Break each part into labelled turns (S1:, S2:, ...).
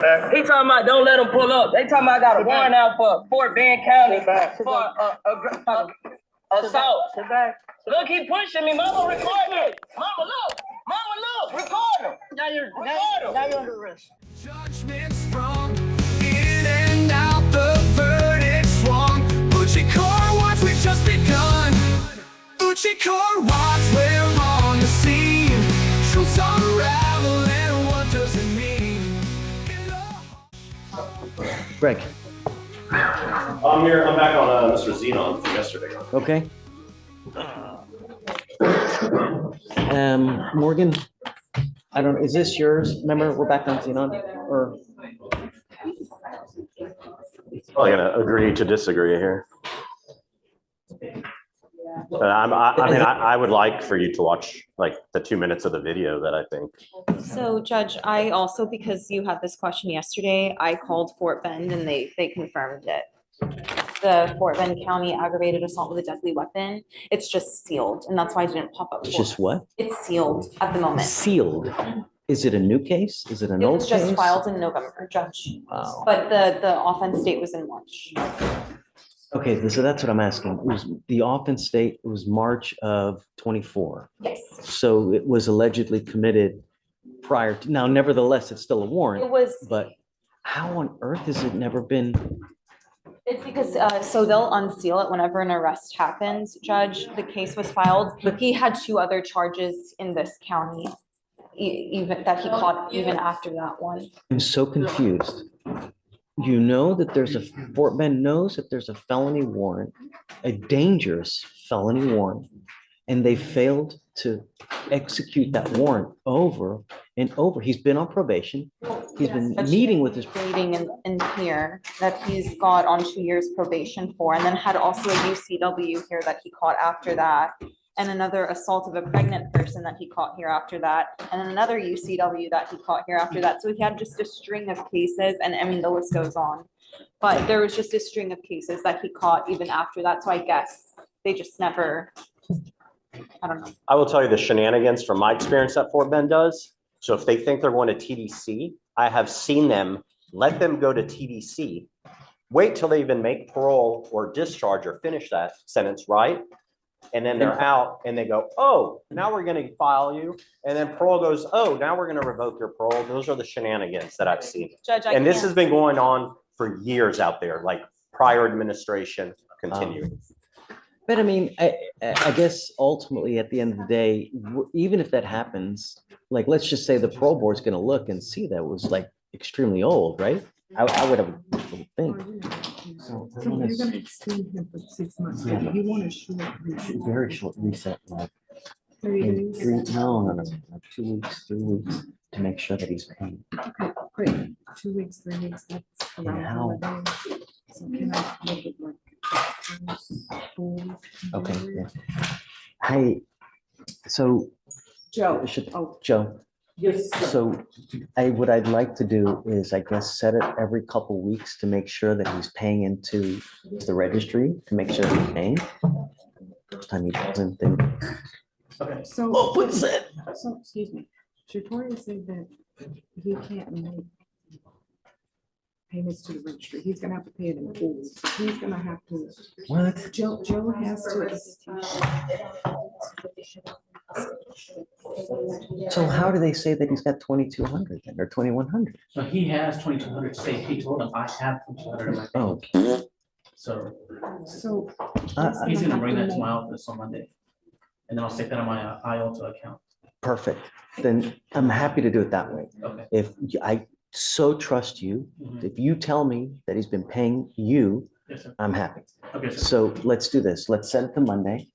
S1: He talking about don't let him pull up. They talking about I got a warrant out for Fort Bend County for assault. Look, he pushing me. Mama, record me. Mama, look. Mama, look. Record him. Now you're under arrest.
S2: Judgment sprung, in and out, the verdict swung. OouchieCourtWatch, we've just begun. OouchieCourtWatch, we're on the scene. Truths unraveling, what does it mean?
S3: Greg.
S4: I'm here. I'm back on Mr. Xenon from yesterday.
S3: Okay. Morgan, I don't. Is this yours? Remember, we're back on Xenon, or?
S4: Probably gonna agree to disagree here. I would like for you to watch like the 2 minutes of the video that I think.
S5: So Judge, I also, because you had this question yesterday, I called Fort Bend and they confirmed it. The Fort Bend County aggravated assault with a deadly weapon, it's just sealed, and that's why I didn't pop up.
S3: It's just what?
S5: It's sealed at the moment.
S3: Sealed. Is it a new case? Is it an
S5: It
S3: old
S5: was
S3: case?
S5: just filed in November, Judge.
S3: Wow.
S5: But the offense date was in March.
S3: Okay, so that's what I'm asking. It was the offense date was March of 24.
S5: Yes.
S3: So it was allegedly committed prior to, now nevertheless, it's still a warrant.
S5: It was.
S3: But how on earth has it never been?
S5: It's because, so they'll unseal it whenever an arrest happens, Judge. The case was filed. He had 2 other charges in this county, even that he caught even after that one.
S3: I'm so confused. You know that there's a, Fort Bend knows that there's a felony warrant, a dangerous felony warrant, and they failed to execute that warrant over and over. He's been on probation. He's been meeting with his.
S5: Stating in here that he's got on 2 years probation for, and then had also a UCW here that he caught after that. And another assault of a pregnant person that he caught here after that, and then another UCW that he caught here after that. So he had just a string of cases, and I mean, the list goes on. But there was just a string of cases that he caught even after that. So I guess they just never, I don't know.
S4: I will tell you the shenanigans from my experience that Fort Bend does. So if they think they're going to TDC, I have seen them let them go to TDC, wait till they even make parole or discharge or finish that sentence, right? And then they're out and they go, oh, now we're going to file you. And then parole goes, oh, now we're going to revoke your parole. Those are the shenanigans that I've seen.
S5: Judge,
S4: and this has been going on for years out there, like prior administration continuing.
S3: But I mean, I guess ultimately at the end of the day, even if that happens, like, let's just say the parole board's going to look and see that it was like extremely old, right? I would have a thing. So
S6: you're gonna extend him for 6 months, so you want a short reset.
S3: Very short reset, like
S6: 3
S3: maybe
S6: days.
S3: no, like 2 weeks, 3 weeks to make sure that he's paying.
S6: Okay, great. 2 weeks, 3 weeks, that's around
S3: How?
S6: holidays. So can I make it like 4 weeks?
S3: Okay, yeah. Hey, so
S6: Joe,
S3: Joe.
S6: yes,
S3: So what I'd like to do is, I guess, set it every couple weeks to make sure that he's paying into the registry, to make sure that he's paying. First time he doesn't think.
S4: Okay.
S6: so.
S3: Oh, what's that?
S6: So, excuse me, Shatoria said that he can't make payments to the registry. He's gonna have to pay it in full. He's gonna have to.
S3: What?
S6: Joe has to.
S3: So how do they say that he's got 2,200 then, or 2,100?
S7: So he has 2,200 saved. He told him I have 2,200 in my bank.
S3: Oh,
S7: So
S6: So.
S7: he's gonna bring that to my office on Monday. And then I'll stick that on my IOTA account.
S3: perfect. Then I'm happy to do it that way.
S7: Okay.
S3: If I so trust you, if you tell me that he's been paying you,
S7: Yes, sir.
S3: I'm happy.
S7: Okay, sir.
S3: So let's do this. Let's set it to Monday.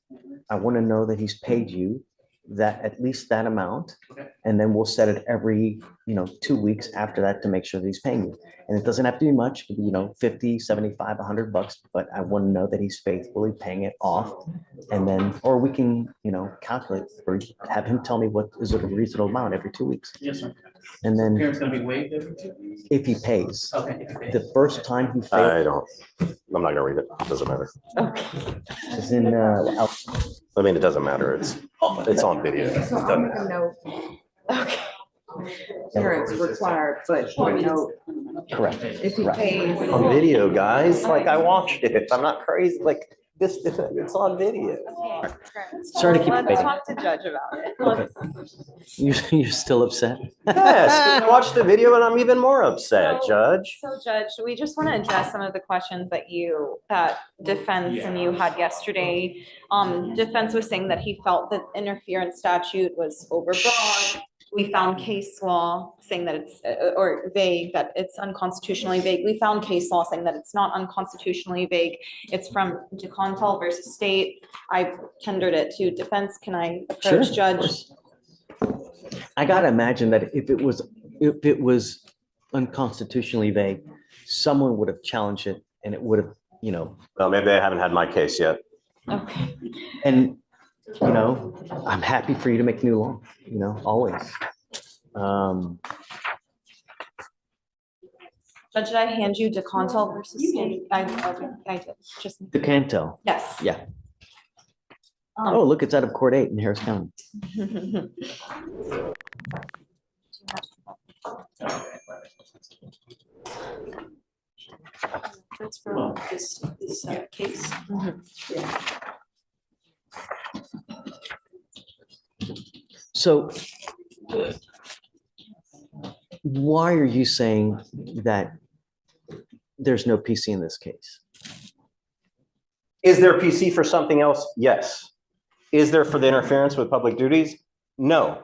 S3: I want to know that he's paid you that, at least that amount.
S7: Okay.
S3: And then we'll set it every, 2 weeks after that to make sure that he's paying you. And it doesn't have to be much, it could be, 50, 75, $100, but I want to know that he's faithfully paying it off. And then, or we can, calculate or have him tell me what is it a reasonable amount every 2 weeks.
S7: Yes, sir.
S3: And then
S7: Parents gonna be waived every 2 weeks?
S3: if he pays,
S7: Okay. if he pays.
S3: the first time he
S4: I
S3: failed
S4: don't, I'm not gonna read it. It doesn't matter.
S3: is in,
S4: I mean, it doesn't matter. It's on video. It
S6: So I'll
S4: doesn't
S6: make a
S4: matter.
S6: note.
S5: Okay.
S6: Parents required, but no,
S3: Correct.
S6: if he
S3: Correct.
S6: pays.
S4: On video, guys, like I watched it. I'm not crazy, like this, it's on video.
S3: Sorry to keep
S5: Let's
S3: debating.
S5: talk to judge about it.
S3: Okay. You're still upset?
S4: Yes, I watched the video and I'm even more upset, Judge.
S5: So Judge, we just want to address some of the questions that defense and you had yesterday. Defense was saying that he felt that interference statute was overbroad. We found case law saying that it's, or vague, that it's unconstitutionally vague. We found case law saying that it's not unconstitutionally vague. It's from DeContal versus State. I've tendered it to defense. Can I
S3: Sure,
S5: approach
S3: of
S5: judge?
S3: course. I gotta imagine that if it was unconstitutionally vague, someone would have challenged it and it would have,
S4: Well, maybe I haven't had my case yet.
S5: Okay.
S3: and, I'm happy for you to make new law, always.
S5: Judge, did I hand you DeContal versus State? I did, just,
S3: The Canto.
S5: yes.
S3: Yeah. Oh, look, it's out of Court 8 in Harris County.
S6: That's for this case.
S3: So why are you saying that there's no PC in this case?
S4: Is there PC for something else? Yes. Is there for the interference with public duties? No.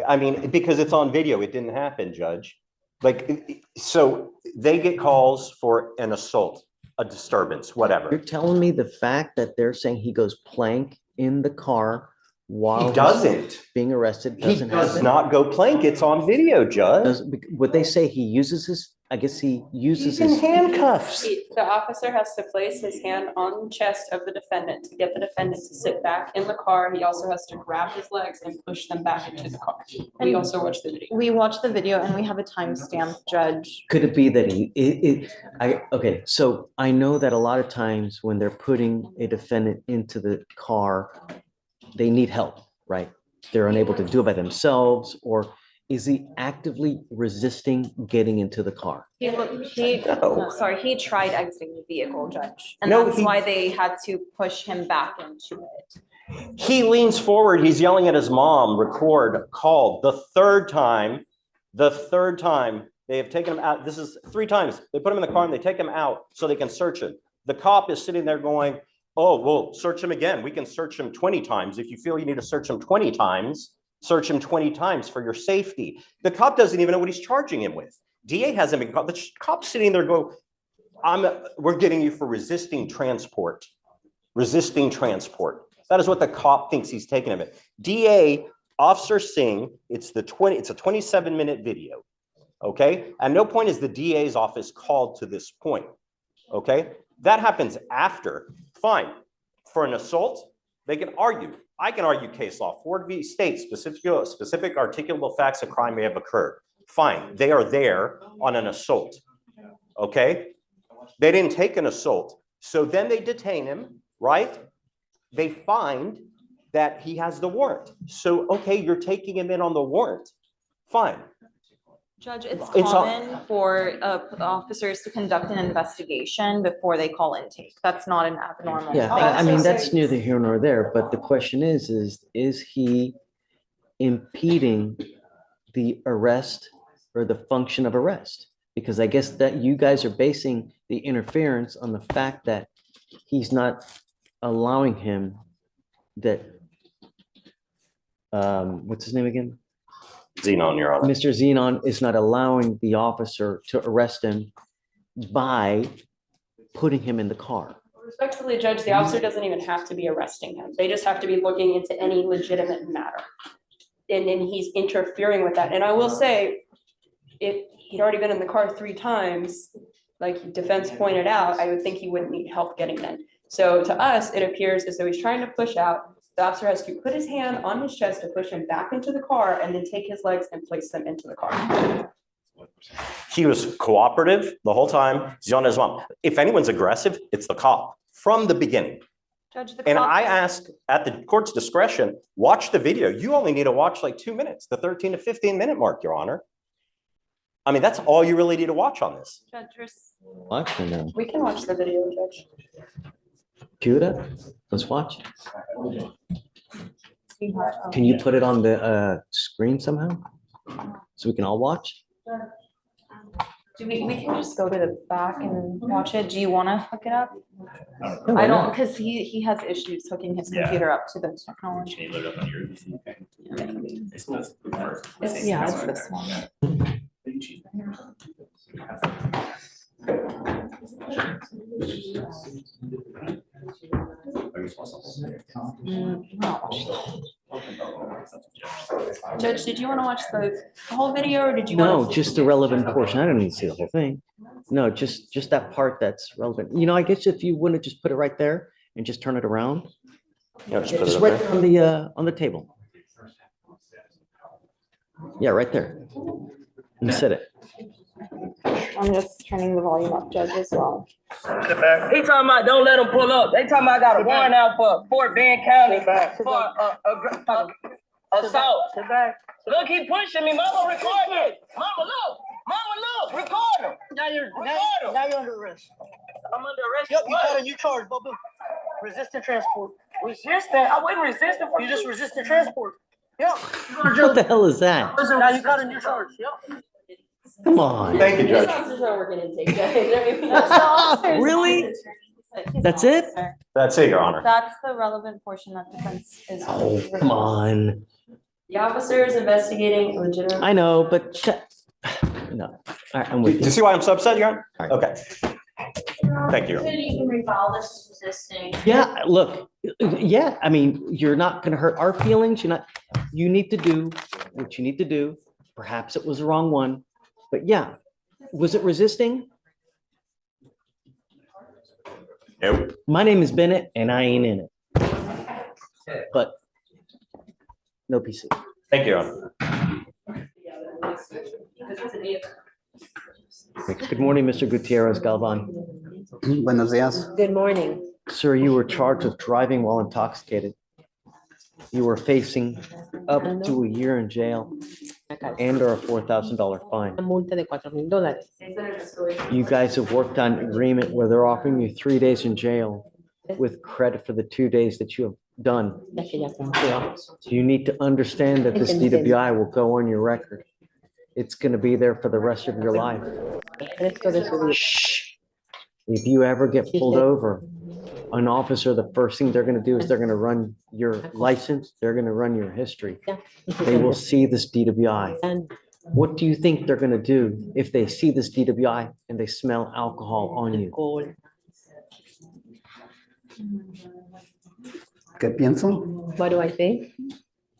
S4: I mean, because it's on video, it didn't happen, Judge. Like, so they get calls for an assault, a disturbance,
S3: You're
S4: whatever.
S3: telling me the fact that they're saying he goes plank in the car while
S4: He
S3: he's
S4: doesn't.
S3: being arrested
S4: He
S3: doesn't
S4: does
S3: happen?
S4: not go plank. It's on video, Judge.
S3: Would they say he uses his, I guess he uses
S4: He's in
S3: his,
S4: handcuffs.
S8: The officer has to place his hand on the chest of the defendant to get the defendant to sit back in the car. He also has to grab his legs and push them back into the car. We also watch the video.
S5: We watched the video and we have a timestamp, Judge.
S3: could it be that okay, so I know that a lot of times when they're putting a defendant into the car, they need help, right? They're unable to do it by themselves, or is he actively resisting getting into the car?
S5: He tried exiting the vehicle, Judge. And
S4: No,
S5: that's
S4: he-
S5: why they had to push him back into it.
S4: He leans forward. He's yelling at his mom, record, call. The third time they have taken him out. This is 3 times. They put him in the car and they take him out so they can search him. The cop is sitting there going, oh, we'll search him again. We can search him 20 times. If you feel you need to search him 20 times, search him 20 times for your safety. The cop doesn't even know what he's charging him with. DA hasn't been caught. The cop's sitting there go, we're getting you for resisting transport. Resisting transport. That is what the cop thinks he's taking of it. DA, Officer Singh, it's a 27-minute video. Okay? At no point is the DA's office called to this point. Okay? That happens after. Fine. For an assault, they can argue. I can argue case law. Ford v. State, specific articulable facts of crime may have occurred. Fine. They are there on an assault. Okay? They didn't take an assault. So then they detain him, right? They find that he has the warrant. So, okay, you're taking him in on the warrant. Fine.
S5: Judge, it's
S4: It's all-
S5: common for officers to conduct an investigation before they call intake. That's not an abnormal thing.
S3: Yeah, I mean, that's neither here nor there, but the question is he impeding the arrest or the function of arrest? Because I guess that you guys are basing the interference on the fact that he's not allowing him that, what's his name again?
S4: Xenon, Your Honor.
S3: Mr. Xenon is not allowing the officer to arrest him by putting him in the car.
S8: Respectfully, Judge, the officer doesn't even have to be arresting him. They just have to be looking into any legitimate matter. And then he's interfering with that. And I will say, if he'd already been in the car 3 times, like defense pointed out, I would think he wouldn't need help getting in. So to us, it appears as though he's trying to push out. The officer has to put his hand on his chest to push him back into the car and then take his legs and place them into the car.
S4: He was cooperative the whole time. He's on his mom. If anyone's aggressive, it's the cop from the beginning.
S5: Judge, the
S4: And
S5: cop-
S4: I ask at the court's discretion, watch the video. You only need to watch like 2 minutes, the 13 to 15 minute mark, Your Honor. I mean, that's all you really need to watch on this.
S5: Judge, there's-
S3: Watch or no?
S8: We can watch the video, Judge.
S3: Cue it up. Let's watch. Can you put it on the screen somehow? So we can all watch?
S5: we can just go to the back and watch it. Do you want to hook it up?
S3: No, why
S5: I don't,
S3: not?
S5: because he has issues hooking his computer up to the technology.
S1: Can you load up on your? It's supposed to be first.
S5: Yeah, it's this one.
S8: Judge, did you want to watch the whole video or did you? wanna-
S3: No, just the relevant portion. I don't need to see the whole thing. No, just that part that's relevant. You know, I guess if you want to just put it right there and just turn it around.
S4: Yeah, just put it
S3: Just
S4: up
S3: right
S4: there.
S3: there on the table. Yeah, right there. You said it.
S5: I'm just turning the volume up, Judge, as well.
S1: He talking about don't let them pull up. They talking about I got a warrant out for Fort Bend County for assault. Look, he pushing me. Mama, record me. Mama, look, record him.
S6: Now you're under arrest.
S1: I'm under arrest.
S6: Yep, you
S1: What?
S6: got a new charge, Bubba. Resisting transport.
S1: Resisting? I wasn't resisting for
S6: You just resisted transport. Yep.
S3: What the hell is that?
S6: Now you got a new charge. Yep.
S3: Come on.
S4: Thank you,
S8: This
S4: Judge.
S8: officer's not working intake, Judge.
S3: Really? That's it?
S4: That's it, Your Honor.
S5: That's the relevant portion that defense is.
S3: Oh, come on.
S8: The officer is investigating legitimate.
S3: I know, but no. All right, I'm
S4: Do
S3: with
S4: you
S3: you.
S4: see why I'm so upset, Your Honor?
S3: All right.
S4: Okay. Thank you.
S9: You can refile this as resisting.
S3: Yeah, look, yeah, I mean, you're not gonna hurt our feelings. You need to do what you need to do. Perhaps it was the wrong one, but yeah. Was it resisting?
S4: Nope.
S3: My name is Bennett and I ain't in it. But no PC.
S4: Thank you, Your Honor.
S3: Good morning, Mr. Gutierrez Galvan.
S10: Buenos días.
S9: Good morning.
S3: Sir, you were charged with driving while intoxicated. You were facing up to a year in jail and or a $4,000 fine.
S9: Una multa de $4,000.
S3: You guys have worked on an agreement where they're offering you 3 days in jail with credit for the 2 days that you have done.
S9: Ya que ya cumplió.
S3: You need to understand that this DWI will go on your record. It's going to be there for the rest of your life.
S9: El resto de su vida.
S3: Shh. If you ever get pulled over, an officer, the first thing they're going to do is they're going to run your license. They're going to run your history. They will see this DWI.
S9: And
S3: What do you think they're going to do if they see this DWI and they smell alcohol on you?
S9: alcohol.
S10: ¿Qué pienso?
S9: What do I think?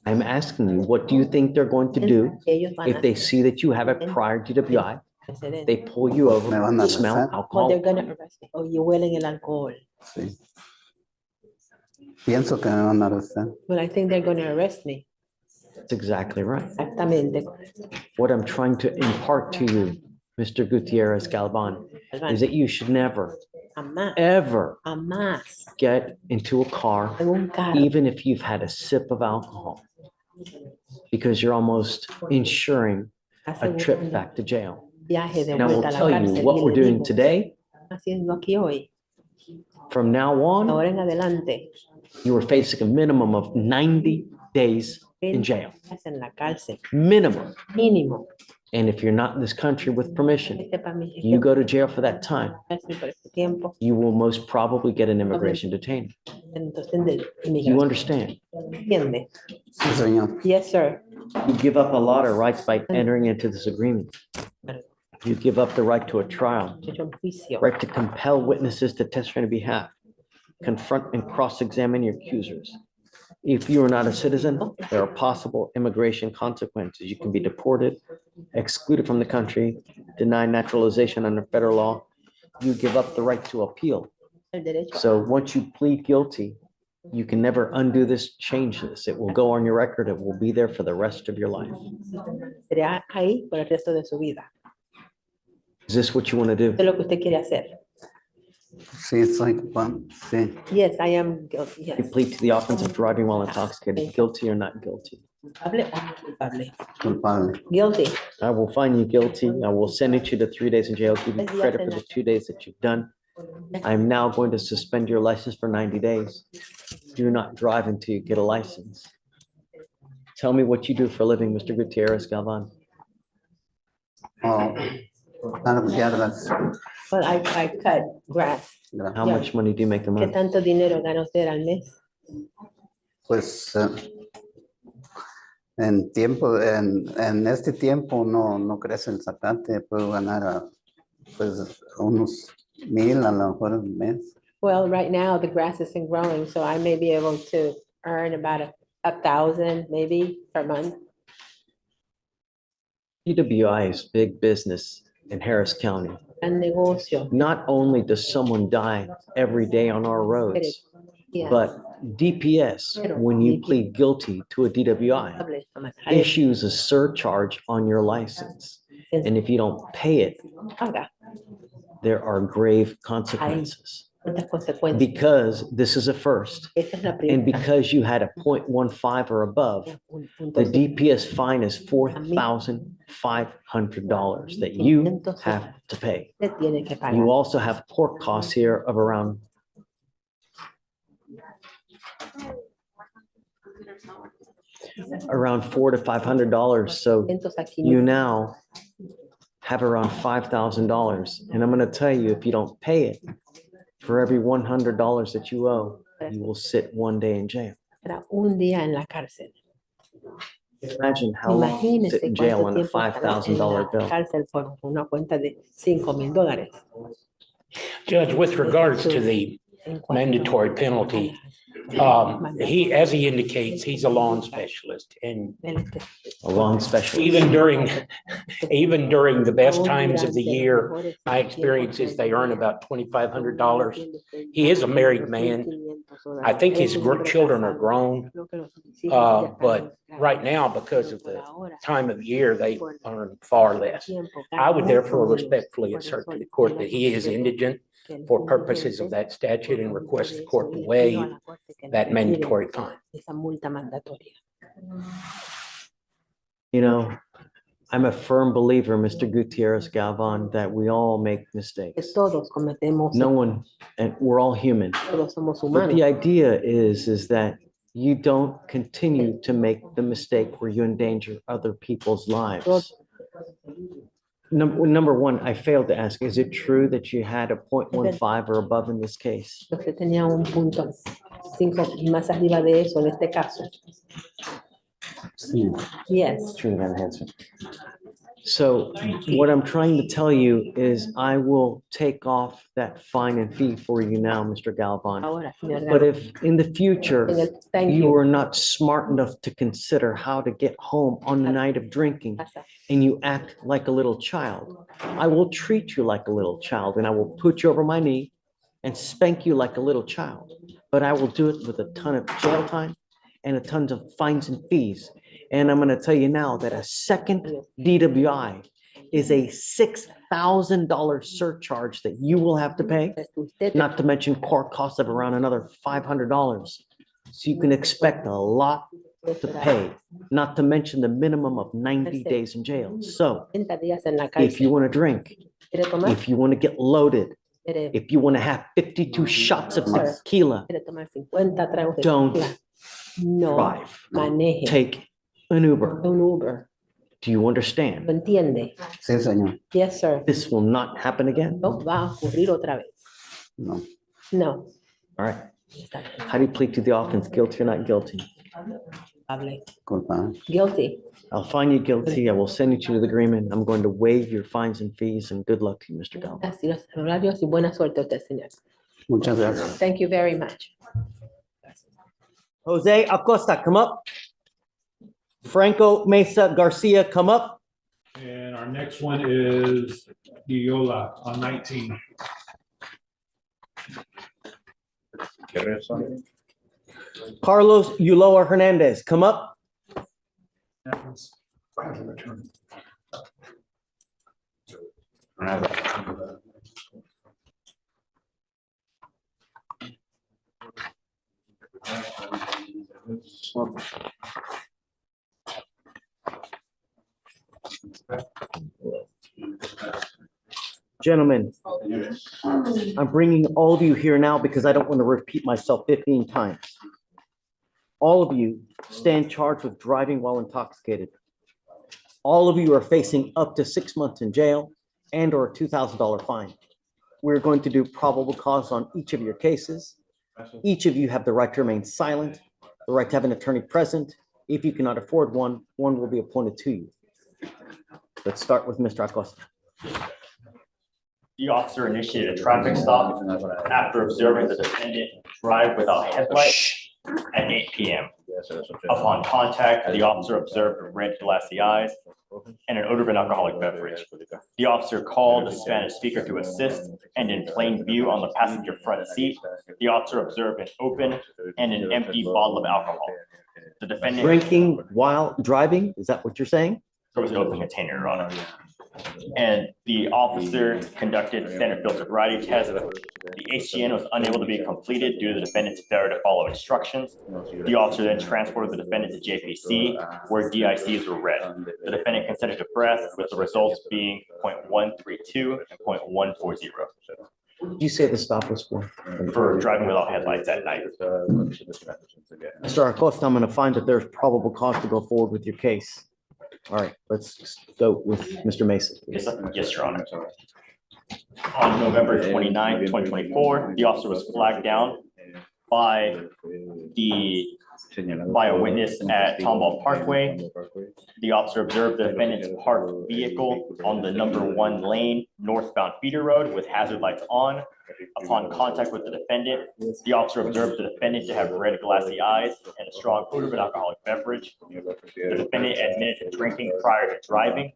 S3: I'm asking you, what do you think they're going to do
S9: Ellos van
S3: if
S9: a
S3: they see that you have a prior DWI?
S9: hacer.
S3: They pull you over,
S10: Me van a
S3: smell
S10: arrestar.
S9: Well, they're
S3: alcohol.
S9: gonna arrest me. Oh, you huelen el alcohol.
S10: Sí. Pienso que me van a arrestar.
S9: Well, I think they're gonna arrest me.
S3: That's exactly right.
S9: Exactamente.
S3: What I'm trying to impart to you, Mr. Gutierrez Galvan, is that you should never,
S9: Jamás,
S3: ever
S9: jamás
S3: get into a car,
S9: en un carro.
S3: even if you've had a sip of alcohol, because you're almost ensuring a trip
S9: asegurando
S3: back to jail.
S9: Viaje de
S3: And I will
S9: vuelta a la
S3: tell you
S9: cárcel.
S3: what
S9: Y
S3: we're
S9: le
S3: doing
S9: digo,
S3: today,
S9: haciendo aquí hoy,
S3: from now on,
S9: ahora en adelante,
S3: you are facing a minimum of 90 days in jail,
S9: estás en la cárcel,
S3: minimum.
S9: mínimo.
S3: And if you're not in this country with permission,
S9: Este para mí,
S3: you go to jail for that time,
S9: cárcel por este tiempo,
S3: you will most probably get an immigration detainer.
S9: entonces de
S3: You
S9: inmigración.
S3: understand?
S9: ¿Entiende?
S10: Sí, señor.
S9: Yes, sir.
S3: You give up a lot of rights by entering into this agreement. You give up the right to a trial,
S9: Yo un juicio.
S3: right to compel witnesses to testify on your behalf, confront and cross-examine your accusers. If you are not a citizen, there are possible immigration consequences. You can be deported, excluded from the country, denied naturalization under federal law. You give up the right to appeal.
S9: El derecho.
S3: So once you plead guilty, you can never undo this, change this. It will go on your record. It will be there for the rest of your life.
S9: Será ahí por el resto de su vida.
S3: Is this what you want to do?
S9: Eso es lo que usted quiere hacer.
S10: Sí, soy Juan. Sí.
S9: Yes, I am guilty.
S3: You
S9: Yes.
S3: plead to the offense of driving while intoxicated, guilty or not guilty?
S9: Culpable o no culpable.
S10: Culpable.
S9: Guilty.
S3: I will find you guilty. I will sentence you to 3 days in jail, give you credit for the 2 days that you've done. I'm now going to suspend your license for 90 days. Do not drive until you get a license. Tell me what you do for a living, Mr. Gutierrez Galvan.
S10: Oh, claro que yardas.
S9: Well, I cut grass.
S3: How much money do you make a
S9: ¿Qué
S3: month?
S9: tanto dinero gana usted al mes?
S10: Pues en este tiempo no crece el zacate, puedo ganar pues unos 1,000 a lo mejor al mes.
S9: Well, right now, the grass isn't growing, so I may be able to earn about 1,000 maybe per month.
S3: DWI is big business in Harris County.
S9: Gran negocio.
S3: Not only does someone die every day on our roads,
S9: Yeah.
S3: but DPS, when you plead guilty to a DWI, issues a surcharge on your license. And if you don't pay it, there are grave consequences. Because this is a first, and because you had a 0.15 or above, the DPS fine is $4,500 that you have to pay. You also have court costs here of around $400 to $500. So you now have around $5,000. And I'm going to tell you, if you don't pay it, for every $100 that you owe, you will sit 1 day in jail.
S9: Un día en la cárcel.
S3: Imagine how long you sit in jail on a $5,000 bill.
S9: Cárcel por una cuenta de $5,000.
S11: Judge, with regards to the mandatory penalty, as he indicates, he's a lawn specialist, and
S3: A lawn specialist.
S11: even during the best times of the year, my experience is they earn about $2,500. He is a married man. I think his children are grown, but right now, because of the time of year, they earn far less. I would therefore respectfully assert to the court that he is indigent for purposes of that statute and request the court to waive that mandatory fine.
S3: You know, I'm a firm believer, Mr. Gutierrez Galvan, that we all make mistakes. No one, and we're all human. But the idea is that you don't continue to make the mistake where you endanger other people's lives. Number one, I failed to ask, is it true that you had a 0.15 or above in this case?
S9: Usted tenía un punto 5 y más arriba de eso en este caso. Yes.
S3: True, that answer. So what I'm trying to tell you is I will take off that fine and fee for you now, Mr. Galvan.
S9: Ahora, señor
S3: But
S9: Galván.
S3: if in the future,
S9: Thank
S3: you
S9: you.
S3: are not smart enough to consider how to get home on the night of drinking and you act like a little child, I will treat you like a little child and I will put you over my knee and spank you like a little child. But I will do it with a ton of jail time and a tons of fines and fees. And I'm going to tell you now that a second DWI is a $6,000 surcharge that you will have to pay, not to mention court costs of around another $500. So you can expect a lot to pay, not to mention the minimum of 90 days in jail. So if you want to drink, if you want to get loaded, if you want to have 52 shots of tequila, don't drive. Take an Uber. Do you understand?
S10: Sí, señor.
S9: Yes, sir.
S3: This will not happen again.
S9: No va a ocurrir otra vez.
S10: No.
S9: No.
S3: All right. How do you plead to the offense? Guilty or not guilty?
S10: Culpable.
S9: Guilty.
S3: I'll find you guilty. I will send you to the agreement. I'm going to waive your fines and fees and good luck to you, Mr. Galvin.
S9: Gracias, horarios y buena suerte a usted, señor.
S10: Muchas gracias.
S9: Thank you very much.
S3: Jose Acosta, come up. Franco Mesa Garcia, come up.
S12: And our next one is Diola on 19.
S3: Carlos Uloa Hernandez, come up. Gentlemen, I'm bringing all of you here now because I don't want to repeat myself 15 times. All of you stand charged with driving while intoxicated. All of you are facing up to 6 months in jail and or a $2,000 fine. We're going to do probable cause on each of your cases. Each of you have the right to remain silent, the right to have an attorney present. If you cannot afford one, one will be appointed to you. Let's start with Mr. Acosta.
S13: The officer initiated a traffic stop after observing the defendant drive without headlights at 8 p.m. Upon contact, the officer observed red glassy eyes and an odor of an alcoholic beverage. The officer called the Spanish speaker to assist, and in plain view on the passenger front seat, the officer observed an open and an empty bottle of alcohol. The defendant
S3: Drinking while driving, is that what you're saying?
S13: There was an open container, Your Honor. And the officer conducted standard field sobriety test. The HGN was unable to be completed due to the defendant's failure to follow instructions. The officer then transported the defendant to JPC, where DICs were read. The defendant consented to breath, with the results being 0.132 and 0.140.
S3: Did you say the stop was for?
S13: For driving without headlights at night.
S3: Mr. Acosta, I'm going to find that there's probable cause to go forward with your case. All right, let's go with Mr. Mason.
S13: Yes, Your Honor. On November 29, 2024, the officer was flagged down by a witness at Tomball Parkway. The officer observed the defendant's parked vehicle on the #1 lane northbound feeder road with hazard lights on. Upon contact with the defendant, the officer observed the defendant to have red glassy eyes and a strong odor of an alcoholic beverage. The defendant admitted to drinking prior to driving.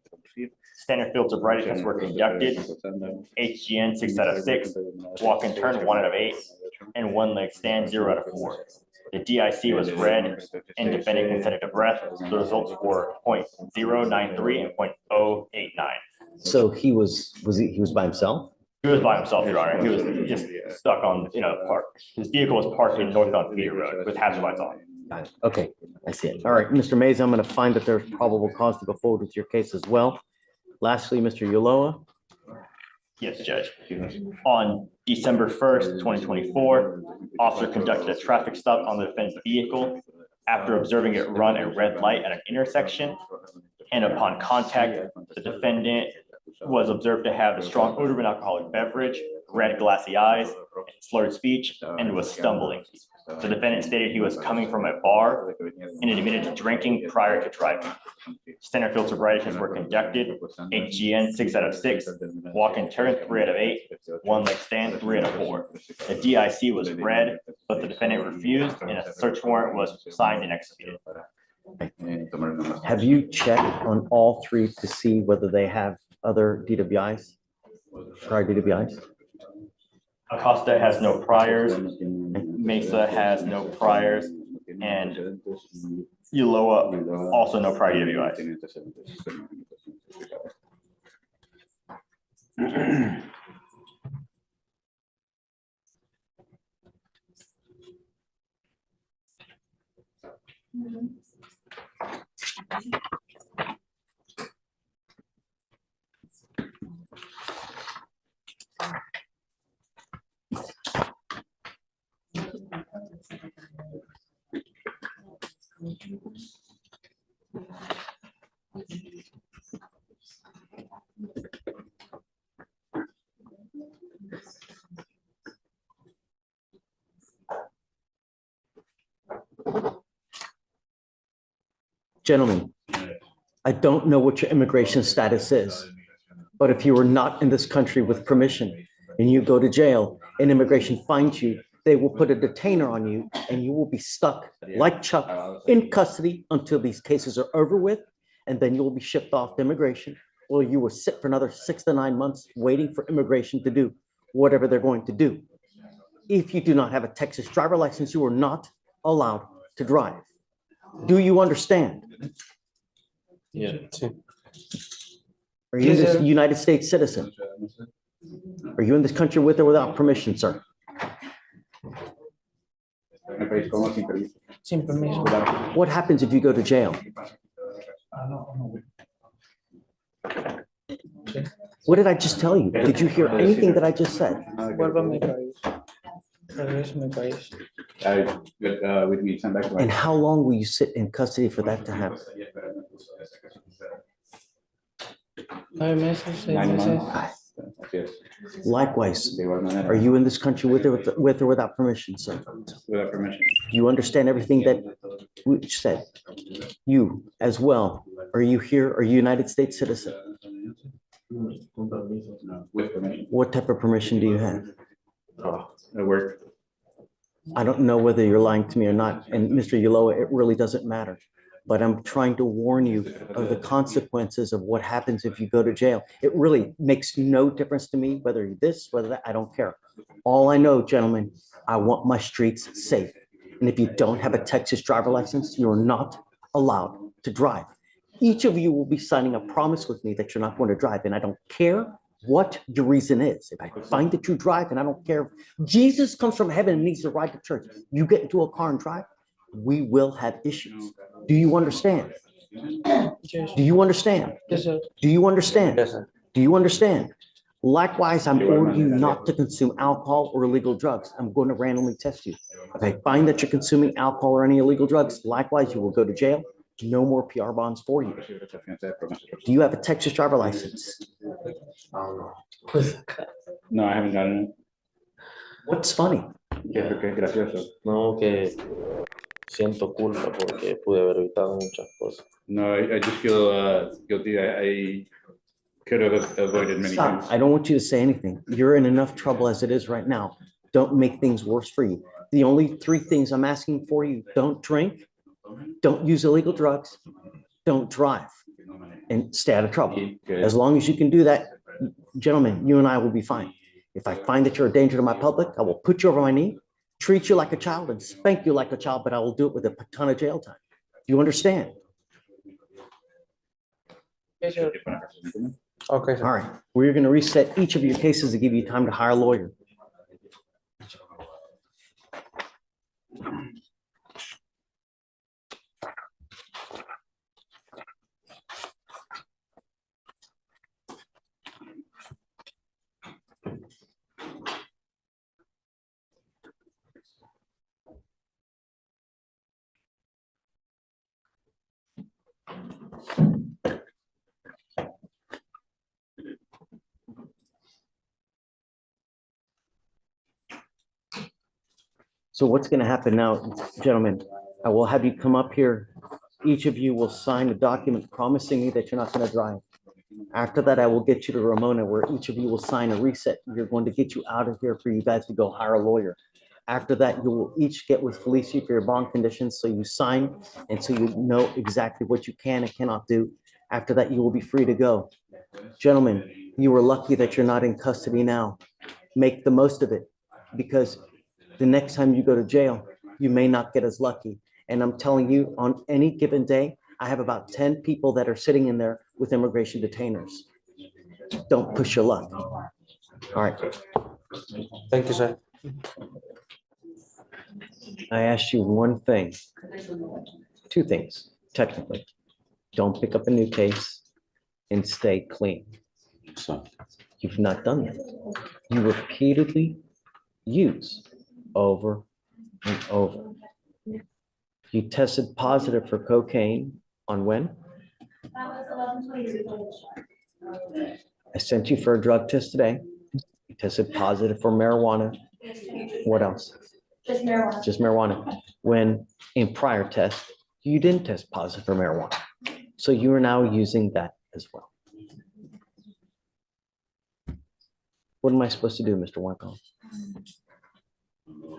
S13: Standard field sobriety tests were conducted. HGN 6 out of 6, walk and turn 1 out of 8, and 1 leg stand 0 out of 4. The DIC was read and defendant consented to breath. The results were 0.093 and 0.089.
S3: So he was by himself?
S13: He was by himself, Your Honor. He was just stuck on, park. His vehicle was parked in northbound feeder road with hazard lights on.
S3: Got it. Okay, I see it. All right, Mr. Mays, I'm going to find that there's probable cause to go forward with your case as well. Lastly, Mr. Ulloa.
S13: Yes, Judge. On December 1st, 2024, officer conducted a traffic stop on the defendant's vehicle after observing it run a red light at an intersection. And upon contact, the defendant was observed to have a strong odor of an alcoholic beverage, red glassy eyes, slurred speech, and was stumbling. The defendant stated he was coming from a bar and admitted to drinking prior to driving. Standard field sobriety tests were conducted. HGN 6 out of 6, walk and turn 3 out of 8, 1 leg stand 3 out of 4. The DIC was read, but the defendant refused, and a search warrant was signed and executed.
S3: Have you checked on all 3 to see whether they have other DWIs, prior DWIs?
S13: Acosta has no priors, Mesa has no priors, and Ulloa also no prior DWIs.
S3: Gentlemen, I don't know what your immigration status is, but if you are not in this country with permission and you go to jail and immigration finds you, they will put a detainer on you and you will be stuck like Chuck in custody until these cases are over with, and then you will be shipped off to immigration, or you will sit for another 6 to 9 months waiting for immigration to do whatever they're going to do. If you do not have a Texas driver license, you are not allowed to drive. Do you understand?
S11: Yeah.
S3: Are you this United States citizen? Are you in this country with or without permission, sir? What happens if you go to jail? What did I just tell you? Did you hear anything that I just said? And how long will you sit in custody for that to happen?
S7: 9 meses, 6 meses.
S3: Likewise, are you in this country with or without permission, sir?
S14: Without permission.
S3: Do you understand everything that we said? You as well. Are you here? Are you a United States citizen?
S14: No, with permission.
S3: What type of permission do you have?
S14: At work.
S3: I don't know whether you're lying to me or not. And Mr. Ulloa, it really doesn't matter. But I'm trying to warn you of the consequences of what happens if you go to jail. It really makes no difference to me whether you're this, whether that, I don't care. All I know, gentlemen, I want my streets safe. And if you don't have a Texas driver license, you're not allowed to drive. Each of you will be signing a promise with me that you're not going to drive. And I don't care what your reason is. If I find that you drive, and I don't care, Jesus comes from heaven and needs to ride to church. You get into a car and drive, we will have issues. Do you understand? Do you understand?
S7: Yes, sir.
S3: Do you understand?
S7: Yes, sir.
S3: Do you understand? Likewise, I'm ordering you not to consume alcohol or illegal drugs. I'm going to randomly test you. If I find that you're consuming alcohol or any illegal drugs, likewise, you will go to jail. No more PR bonds for you. Do you have a Texas driver license?
S14: No, I haven't gotten it.
S3: What's funny?
S14: Qué gracioso.
S15: No, que siento culpa porque pude haber evitado muchas cosas.
S14: No, I just feel guilty. I could have avoided many
S3: Stop.
S14: things.
S3: I don't want you to say anything. You're in enough trouble as it is right now. Don't make things worse for you. The only 3 things I'm asking for you: don't drink, don't use illegal drugs, don't drive, and stay out of trouble. As long as you can do that, gentlemen, you and I will be fine. If I find that you're a danger to my public, I will put you over my knee, treat you like a child, and spank you like a child, but I will do it with a ton of jail time. Do you understand?
S7: Yes, sir.
S3: Okay. All right. We're going to reset each of your cases to give you time to hire a lawyer. So what's going to happen now, gentlemen? I will have you come up here. Each of you will sign a document promising me that you're not going to drive. After that, I will get you to Ramona, where each of you will sign a reset. You're going to get you out of here for you guys to go hire a lawyer. After that, you will each get with Felicia for your bond conditions, so you sign and so you know exactly what you can and cannot do. After that, you will be free to go. Gentlemen, you are lucky that you're not in custody now. Make the most of it, because the next time you go to jail, you may not get as lucky. And I'm telling you, on any given day, I have about 10 people that are sitting in there with immigration detainers. Don't push your luck. All right.
S15: Thank you, sir.
S3: I asked you one thing, 2 things, technically. Don't pick up a new case and stay clean. So you've not done that. You repeatedly use over and over. You tested positive for cocaine on when?
S16: That was 11/22.
S3: I sent you for a drug test today. You tested positive for marijuana. What else?
S16: Just marijuana.
S3: Just marijuana. When in prior tests, you didn't test positive for marijuana. So you are now using that as well. What am I supposed to do, Mr. Wyckoff?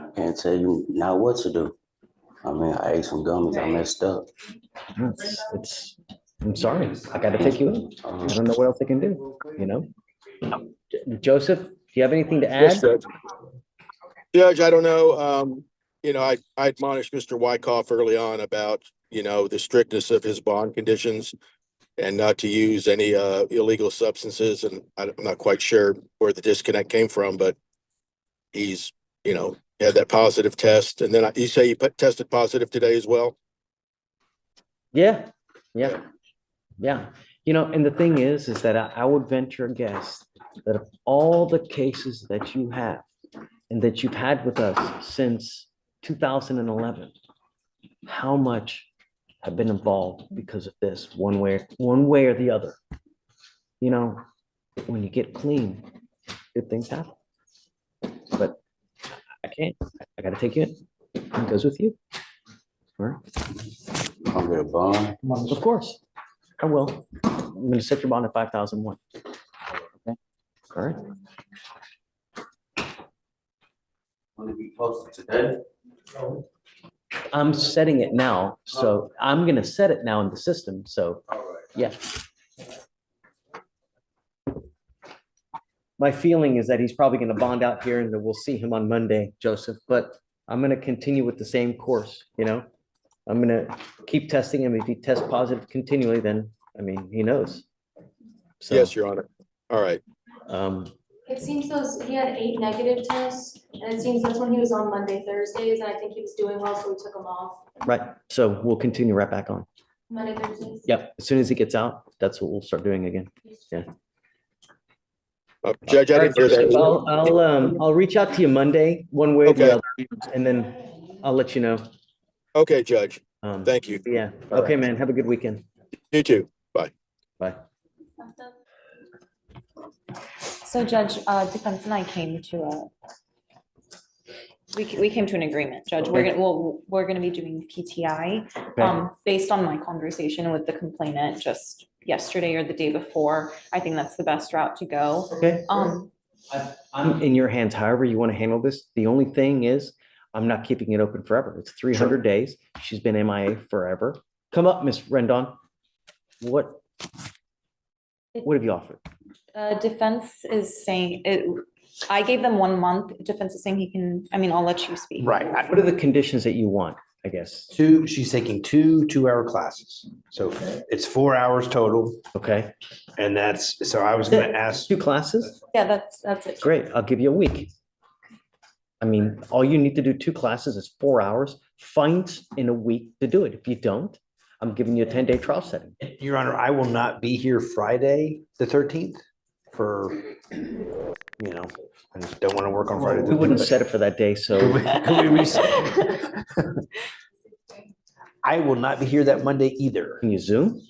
S17: I can't tell you now what to do. I mean, I ate some gummies, I messed up.
S3: I'm sorry, I gotta take you in. I don't know what else I can do, you know? Joseph, do you have anything to add?
S18: Yes, Judge. Judge, I don't know, I admonished Mr. Wyckoff early on about, the strictness of his bond conditions and not to use any illegal substances, and I'm not quite sure where the disconnect came from, but he's, had that positive test, and then you say you tested positive today as well?
S3: Yeah. And the thing is that I would venture a guess that of all the cases that you have and that you've had with us since 2011, how much have been involved because of this one way or the other? When you get clean, good things happen. But I can't. I gotta take you in. It goes with you. All right.
S17: I'll get a bond.
S3: Of course, I will. I'm gonna set your bond at 5,001. Okay. All right.
S17: Want to be posted today?
S3: I'm setting it now, so I'm gonna set it now in the system. So, yeah. My feeling is that he's probably gonna bond out here, and then we'll see him on Monday, Joseph. But I'm gonna continue with the same course. I'm gonna keep testing him. If he tests positive continually, then he knows. So,
S18: Yes, Your Honor. All right.
S16: It seems he had 8 negative tests, and it seems that's when he was on Monday, Thursdays, and I think he was doing well, so we took him off.
S3: Right. So we'll continue right back on.
S16: Monday, Thursdays.
S3: Yep. As soon as he gets out, that's what we'll start doing again. Yeah.
S18: Judge, I didn't hear that.
S3: I'll reach out to you Monday, one way or the
S18: Okay.
S3: other, and then I'll let you know.
S18: Okay, Judge. Thank you.
S3: Yeah. Okay, man. Have a good weekend.
S18: You too. Bye.
S3: Bye.
S5: So Judge, defense and I came to we came to an agreement, Judge. We're gonna be doing PTI. Based on my conversation with the complainant just yesterday or the day before, I think that's the best route to go.
S3: Okay. I'm in your hands, however you want to handle this. The only thing is, I'm not keeping it open forever. It's 300 days. She's been MIA forever. Come up, Miss Rendon. What have you offered?
S5: Defense is saying, I gave them 1 month. Defense is saying he can, I'll let you speak.
S11: Right.
S3: What are the conditions that you want, I guess?
S11: She's taking 2 2-hour classes. So it's 4 hours total.
S3: Okay.
S11: And so I was gonna ask.
S3: 2 classes?
S5: Yeah, that's it.
S3: Great. I'll give you a week. All you need to do 2 classes is 4 hours. Find in a week to do it. If you don't, I'm giving you a 10-day trial setting.
S11: Your Honor, I will not be here Friday, the 13th I just don't want to work on Friday.
S3: We wouldn't set it for that day, so.
S11: I will not be here that Monday either.
S3: Can you Zoom?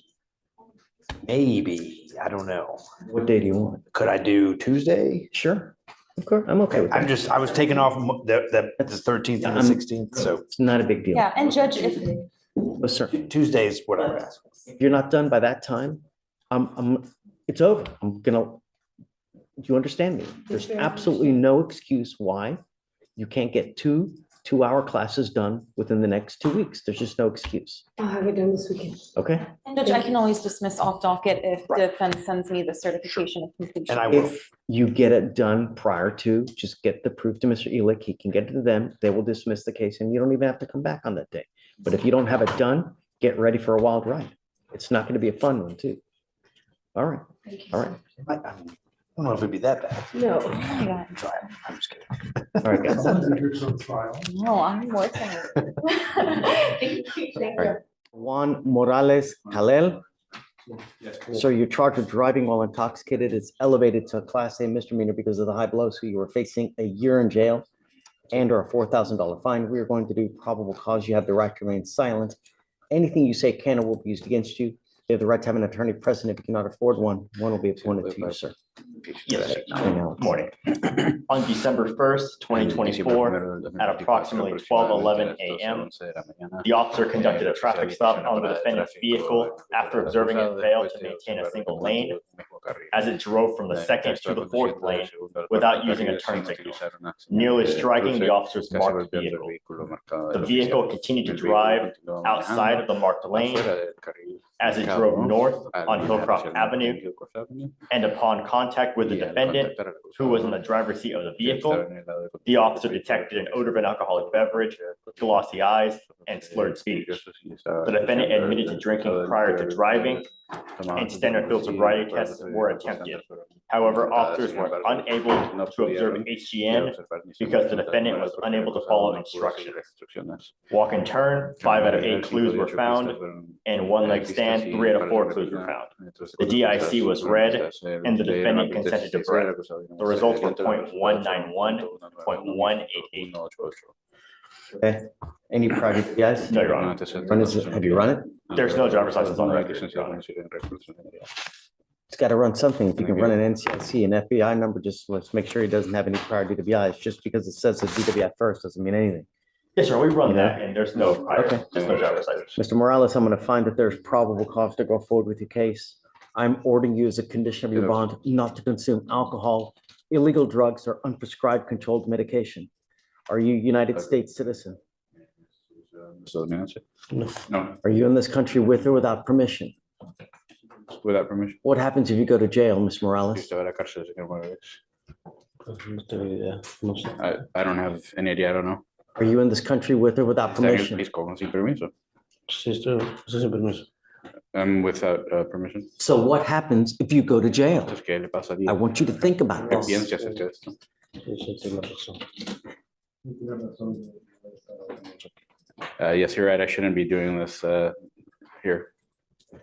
S11: Maybe, I don't know.
S3: What day do you want?
S11: Could I do Tuesday?
S3: Sure. Of course, I'm okay with that.
S11: I was taking off the 13th and the 16th, so.
S3: It's not a big deal.
S5: Yeah, and Judge, if
S3: Yes, sir.
S11: Tuesday is what I would ask.
S3: If you're not done by that time, it's over. Do you understand me? There's absolutely no excuse why you can't get 2 2-hour classes done within the next 2 weeks. There's just no excuse.
S6: I'll have it done this weekend.
S3: Okay?
S5: And Judge, I can always dismiss off docket if defense sends me the certification of completion.
S11: And I will.
S3: If you get it done prior to, just get the proof to Mr. Elick. He can get it to them. They will dismiss the case and you don't even have to come back on that day. But if you don't have it done, get ready for a wild ride. It's not going to be a fun one too. All right. All right.
S11: I don't know if it'd be that bad.
S6: No.
S5: Oh my God.
S11: I'm just kidding.
S3: All right, guys.
S5: No, I'm working. Thank you. Thank you.
S3: Juan Morales Kalel. So you're charged with driving while intoxicated. It's elevated to a Class A misdemeanor because of the high blow. So you were facing a year in jail and or a $4,000 fine. We are going to do probable cause. You have the right to remain silent. Anything you say can or will be used against you. You have the right to have an attorney present. If you cannot afford one will be appointed to you, sir.
S13: Yes, morning. On December 1st, 2024, at approximately 12:11 a.m., the officer conducted a traffic stop on the defendant's vehicle after observing it fail to maintain a single lane as it drove from the second to the fourth lane without using a turn signal, nearly striking the officer's marked vehicle. The vehicle continued to drive outside of the marked lane as it drove north on Hillcroft Avenue, and upon contact with the defendant, who was in the driver's seat of the vehicle, the officer detected an odor of an alcoholic beverage, glossy eyes, and slurred speech. The defendant admitted to drinking prior to driving, and standard field sobriety tests were attempted. However, officers were unable to observe HGN because the defendant was unable to follow instructions. Walk and turn, 5 out of 8 clues were found, and one leg stand, 3 out of 4 clues were found. The DIC was read, and the defendant consented to breath. The results were 0.191, 0.188.
S3: Okay, any prior DPIs?
S13: No, Your Honor.
S3: Have you run it?
S13: There's no driver's license on record.
S3: It's got to run something. If you can run an NCIC, an FBI number, just let's make sure he doesn't have any prior DWIs. Just because it says a DWI first doesn't mean anything.
S13: Yes, sir, we run that, and there's no prior,
S3: Okay.
S13: there's no driver's license.
S3: Mr. Morales, I'm going to find that there's probable cause to go forward with your case. I'm ordering you as a condition of your bond not to consume alcohol, illegal drugs, or unprescribed controlled medication. Are you a United States citizen?
S14: No,
S3: Are you in this country with or without permission?
S14: without permission.
S3: What happens if you go to jail, Mr. Morales?
S14: I don't have any idea, I don't know.
S3: Are you in this country with or without permission?
S14: I'm without permission.
S3: So what happens if you go to jail? I want you to think about this.
S14: Yes, you're right, I shouldn't be doing this here.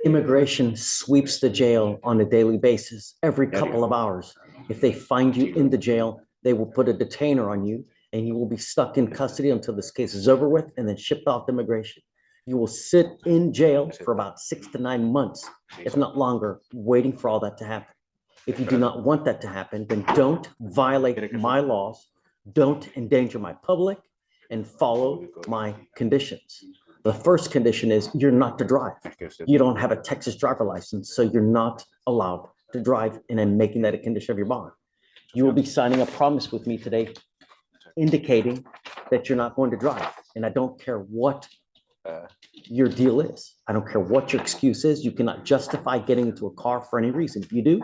S3: Immigration sweeps the jail on a daily basis, every couple of hours. If they find you in the jail, they will put a detainer on you and you will be stuck in custody until this case is over with and then shipped off to immigration. You will sit in jail for about 6 to 9 months, if not longer, waiting for all that to happen. If you do not want that to happen, then don't violate my laws, don't endanger my public, and follow my conditions. The first condition is you're not to drive. You don't have a Texas driver license, so you're not allowed to drive, and I'm making that a condition of your bond. You will be signing a promise with me today indicating that you're not going to drive, and I don't care what your deal is. I don't care what your excuse is. You cannot justify getting into a car for any reason. If you do,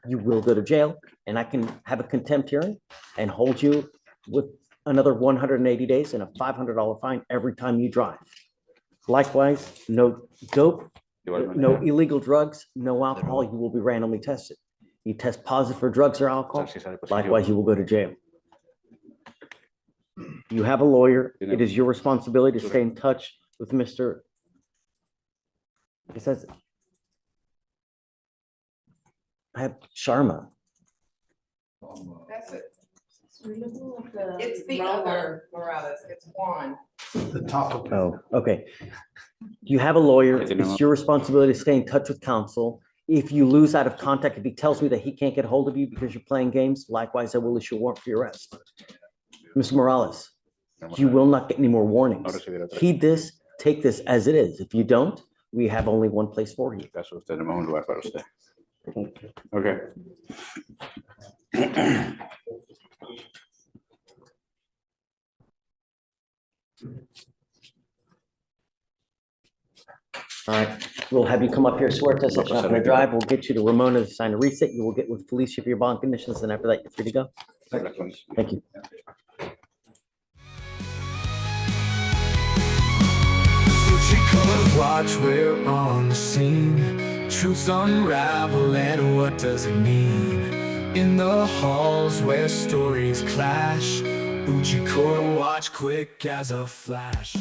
S3: you will go to jail, and I can have a contempt hearing and hold you with another 180 days and a $500 fine every time you drive. Likewise, no dope, no illegal drugs, no alcohol, you will be randomly tested. You test positive for drugs or alcohol, likewise, you will go to jail. You have a lawyer. It is your responsibility to stay in touch with Mr. It says, I have Sharma.
S6: That's it. It's the other Morales, it's Juan. The top of.
S3: Oh, okay. You have a lawyer. It's your responsibility to stay in touch with counsel. If you lose out of contact, if he tells me that he can't get hold of you because you're playing games, likewise, I will issue a warrant for your arrest. Mr. Morales, you will not get any more warnings. Heed this, take this as it is. If you don't, we have only one place for you.
S14: Okay.
S3: All right, we'll have you come up here, swear test that you're not going to drive. We'll get you to Ramona to sign a reset. You will get with Felicia for your bond conditions, and after that, you're free to go. Thank you.
S2: OouchieCourtWatch, we're on the scene. Truths unravel, and what does it mean? In the halls where stories clash, OouchieCourtWatch, quick as a flash.